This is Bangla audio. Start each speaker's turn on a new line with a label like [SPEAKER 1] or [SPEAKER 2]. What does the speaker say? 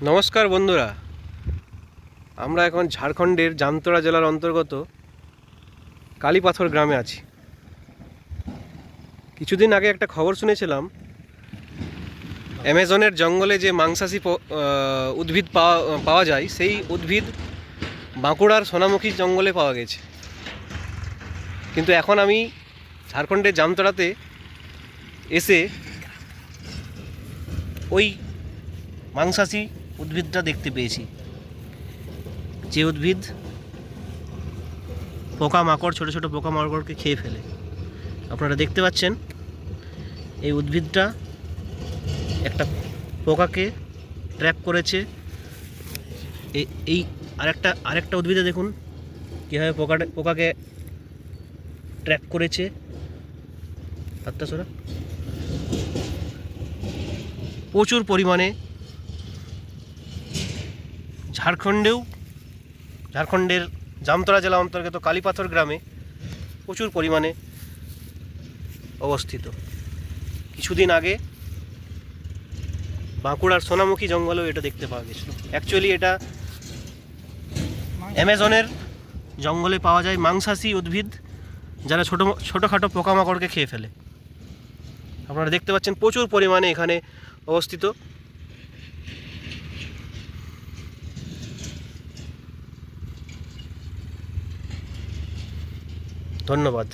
[SPEAKER 1] নমস্কার বন্ধুরা, আমরা এখন ঝাড়খণ্ডের জামতরা জেলার অন্তর্গত কালীপাথর গ্রামে আছি। কিছুদিন আগে একটা খবর শুনেছিলাম, অ্যামাজনের জঙ্গলে যে মাংসাশী উদ্ভিদ পাওয়া যায়, সেই উদ্ভিদ বাঁকুড়ার সোনামুখী জঙ্গলে পাওয়া গেছে। কিন্তু এখন আমি ঝাড়খণ্ডের জামতরাতে এসে ওই মাংসাশী উদ্ভিদটা দেখতে পেয়েছি, যে উদ্ভিদ পোকামাকড়, ছোটো ছোটো পোকামাকড়কে খেয়ে ফেলে। আপনারা দেখতে পাচ্ছেন এই উদ্ভিদটা একটা পোকাকে ট্র্যাপ করেছে। এই আরেকটা উদ্ভিদে দেখুন কীভাবে পোকাকে ট্র্যাপ করেছে। প্রচুর পরিমাণে ঝাড়খণ্ডের জামতরা জেলা অন্তর্গত কালীপাথর গ্রামে প্রচুর পরিমাণে অবস্থিত। কিছুদিন আগে বাঁকুড়ার সোনামুখী জঙ্গলেও এটা দেখতে পাওয়া গেছিল। অ্যাকচুয়ালি এটা অ্যামাজনের জঙ্গলে পাওয়া যায় মাংসাশী উদ্ভিদ, যারা ছোটোখাটো পোকামাকড়কে খেয়ে ফেলে। আপনারা দেখতে পাচ্ছেন প্রচুর পরিমাণে এখানে অবস্থিত। ধন্যবাদ।